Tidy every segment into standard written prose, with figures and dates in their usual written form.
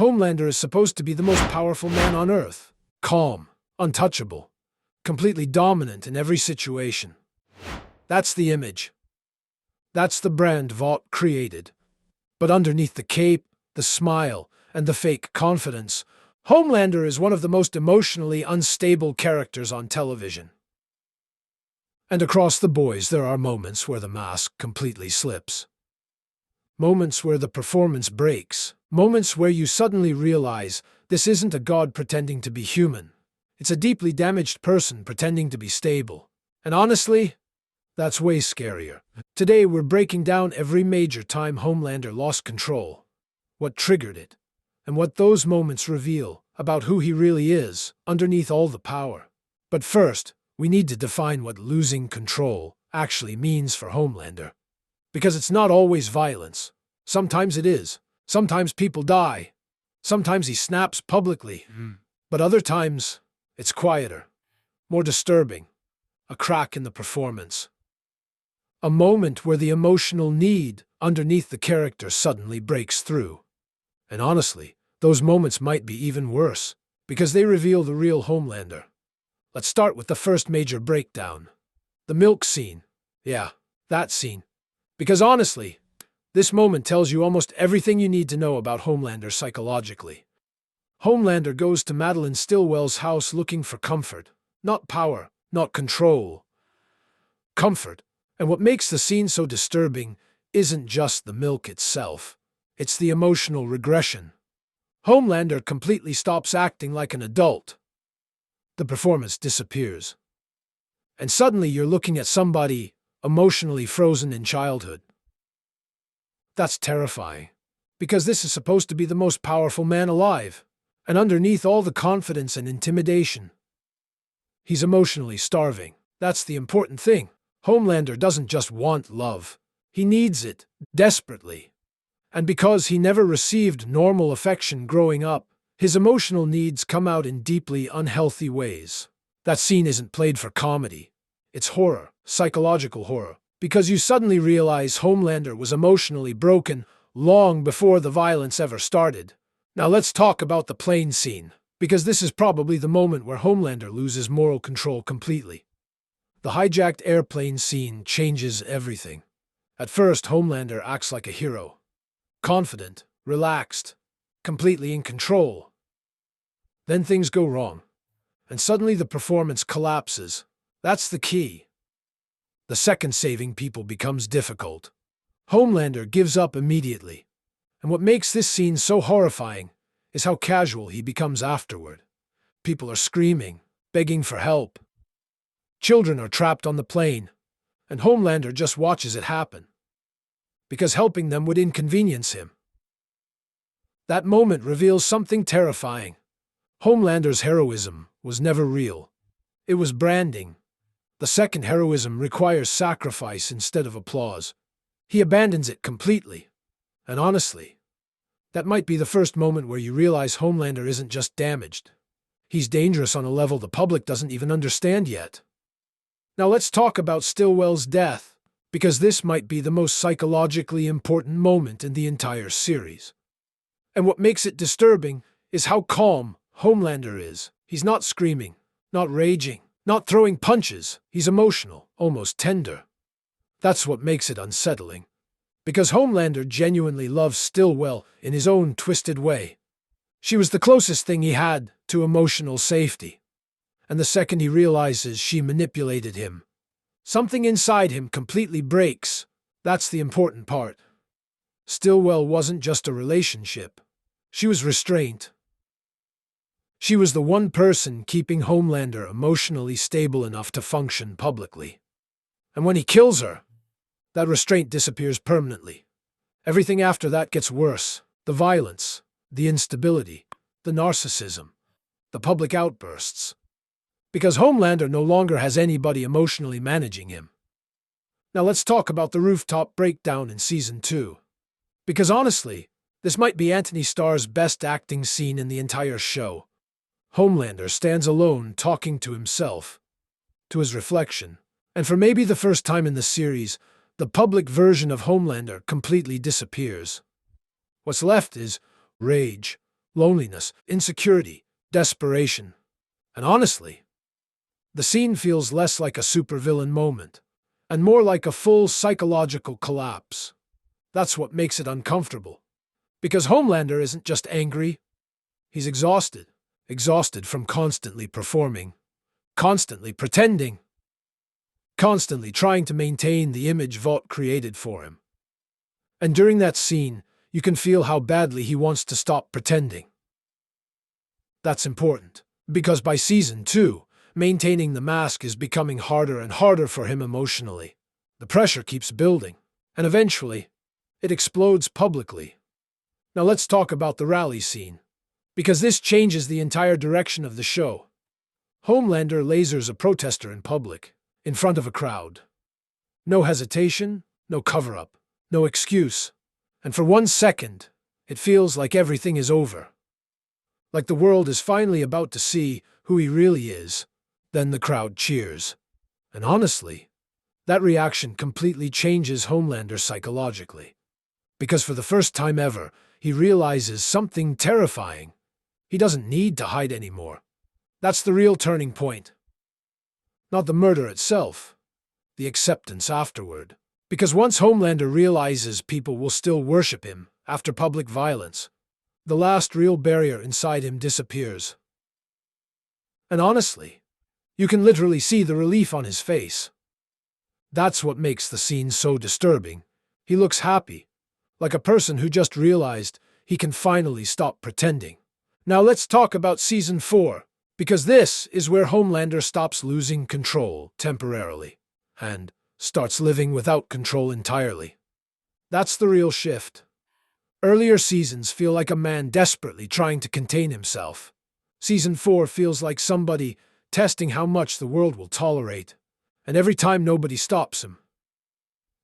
Homelander is supposed to be the most powerful man on Earth. Calm, untouchable, completely dominant in every situation. That's the image. That's the brand Vought created. But underneath the cape, the smile, and the fake confidence, Homelander is one of the most emotionally unstable characters on television. And across the boys there are moments where the mask completely slips. Moments where the performance breaks. Moments where you suddenly realize this isn't a god pretending to be human. It's a deeply damaged person pretending to be stable. And honestly, that's way scarier. Today we're breaking down every major time Homelander lost control, what triggered it, and what those moments reveal about who he really is underneath all the power. But first, we need to define what losing control actually means for Homelander. Because it's not always violence. Sometimes it is. Sometimes people die. Sometimes he snaps publicly. But other times, it's quieter, more disturbing. A crack in the performance. A moment where the emotional need underneath the character suddenly breaks through. And honestly, those moments might be even worse, because they reveal the real Homelander. Let's start with the first major breakdown. The milk scene. Yeah, that scene. Because honestly, this moment tells you almost everything you need to know about Homelander psychologically. Homelander goes to Madeline Stillwell's house looking for comfort. Not power, not control. Comfort. And what makes the scene so disturbing isn't just the milk itself. It's the emotional regression. Homelander completely stops acting like an adult. The performance disappears. And suddenly you're looking at somebody emotionally frozen in childhood. That's terrifying. Because this is supposed to be the most powerful man alive. And underneath all the confidence and intimidation, he's emotionally starving. That's the important thing. Homelander doesn't just want love. He needs it, desperately. And because he never received normal affection growing up, his emotional needs come out in deeply unhealthy ways. That scene isn't played for comedy. It's horror, psychological horror. Because you suddenly realize Homelander was emotionally broken long before the violence ever started. Now let's talk about the plane scene, because this is probably the moment where Homelander loses moral control completely. The hijacked airplane scene changes everything. At first, Homelander acts like a hero. Confident, relaxed, completely in control. Then things go wrong, and suddenly the performance collapses. That's the key. The second saving people becomes difficult. Homelander gives up immediately. And what makes this scene so horrifying is how casual he becomes afterward. People are screaming, begging for help. Children are trapped on the plane, and Homelander just watches it happen. Because helping them would inconvenience him. That moment reveals something terrifying. Homelander's heroism was never real. It was branding. The second heroism requires sacrifice instead of applause. He abandons it completely. And honestly, that might be the first moment where you realize Homelander isn't just damaged. He's dangerous on a level the public doesn't even understand yet. Now let's talk about Stillwell's death, because this might be the most psychologically important moment in the entire series. And what makes it disturbing is how calm Homelander is. He's not screaming, not raging, not throwing punches. He's emotional, almost tender. That's what makes it unsettling. Because Homelander genuinely loves Stillwell in his own twisted way. She was the closest thing he had to emotional safety. And the second he realizes she manipulated him, something inside him completely breaks. That's the important part. Stillwell wasn't just a relationship. She was restraint. She was the one person keeping Homelander emotionally stable enough to function publicly. And when he kills her, that restraint disappears permanently. Everything after that gets worse. The violence, the instability, the narcissism, the public outbursts. Because Homelander no longer has anybody emotionally managing him. Now let's talk about the Rooftop Breakdown in Season 2. Because honestly, this might be Anthony Starr's best acting scene in the entire show. Homelander stands alone talking to himself, to his reflection, and for maybe the first time in the series, the public version of Homelander completely disappears. What's left is rage, loneliness, insecurity, desperation. And honestly, the scene feels less like a supervillain moment, and more like a full psychological collapse. That's what makes it uncomfortable. Because Homelander isn't just angry, he's exhausted. Exhausted from constantly performing, constantly pretending, constantly trying to maintain the image Vought created for him. And during that scene, you can feel how badly he wants to stop pretending. That's important, because by season 2, maintaining the mask is becoming harder and harder for him emotionally. The pressure keeps building, and eventually, it explodes publicly. Now let's talk about the rally scene, because this changes the entire direction of the show. Homelander lasers a protester in public, in front of a crowd. No hesitation, no cover-up, no excuse. And for 1 second, it feels like everything is over. Like the world is finally about to see who he really is. Then the crowd cheers. And honestly, that reaction completely changes Homelander psychologically. Because for the first time ever, he realizes something terrifying. He doesn't need to hide anymore. That's the real turning point. Not the murder itself, the acceptance afterward. Because once Homelander realizes people will still worship him after public violence, the last real barrier inside him disappears. And honestly, you can literally see the relief on his face. That's what makes the scene so disturbing. He looks happy, like a person who just realized he can finally stop pretending. Now let's talk about Season 4, because this is where Homelander stops losing control temporarily, and starts living without control entirely. That's the real shift. Earlier seasons feel like a man desperately trying to contain himself. Season 4 feels like somebody testing how much the world will tolerate, and every time nobody stops him,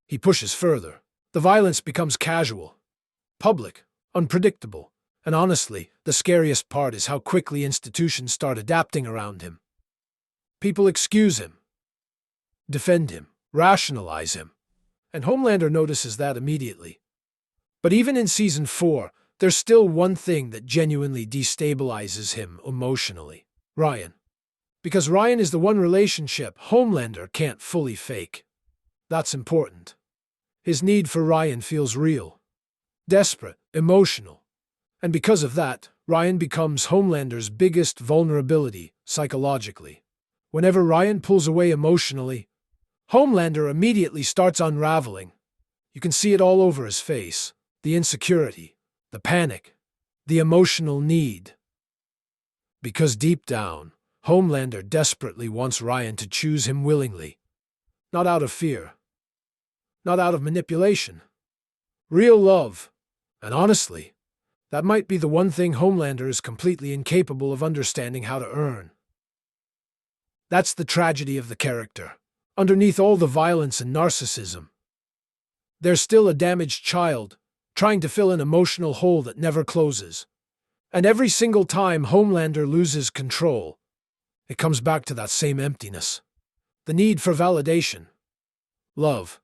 he pushes further. The violence becomes casual, public, unpredictable, and honestly, the scariest part is how quickly institutions start adapting around him. People excuse him, defend him, rationalize him, and Homelander notices that immediately. But even in Season 4, there's still one thing that genuinely destabilizes him emotionally: Ryan. Because Ryan is the one relationship Homelander can't fully fake. That's important. His need for Ryan feels real, desperate, emotional. And because of that, Ryan becomes Homelander's biggest vulnerability psychologically. Whenever Ryan pulls away emotionally, Homelander immediately starts unraveling. You can see it all over his face: the insecurity, the panic, the emotional need. Because deep down, Homelander desperately wants Ryan to choose him willingly. Not out of fear. Not out of manipulation. Real love. And honestly, that might be the one thing Homelander is completely incapable of understanding how to earn. That's the tragedy of the character. Underneath all the violence and narcissism, there's still a damaged child, trying to fill an emotional hole that never closes. And every single time Homelander loses control, it comes back to that same emptiness. The need for validation, love,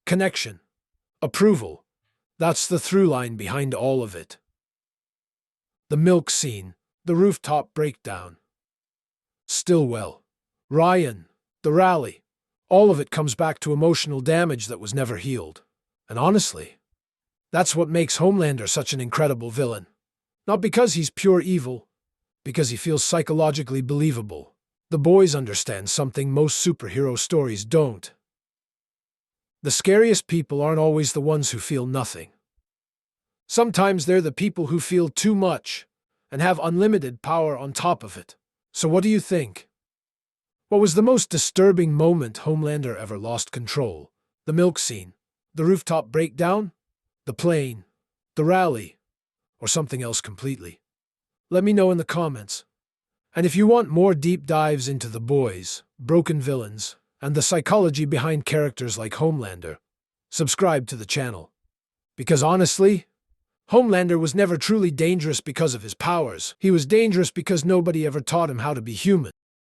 connection, approval. That's the through line behind all of it. The milk scene, the rooftop breakdown, Stillwell, Ryan, the rally. All of it comes back to emotional damage that was never healed. And honestly, that's what makes Homelander such an incredible villain. Not because he's pure evil, because he feels psychologically believable. The boys understand something most superhero stories don't. The scariest people aren't always the ones who feel nothing. Sometimes they're the people who feel too much and have unlimited power on top of it. So what do you think? What was the most disturbing moment Homelander ever lost control? The milk scene? The rooftop breakdown? The plane? The rally? Or something else completely? Let me know in the comments. And if you want more deep dives into the boys, broken villains, and the psychology behind characters like Homelander, subscribe to the channel. Because honestly, Homelander was never truly dangerous because of his powers. He was dangerous because nobody ever taught him how to be human.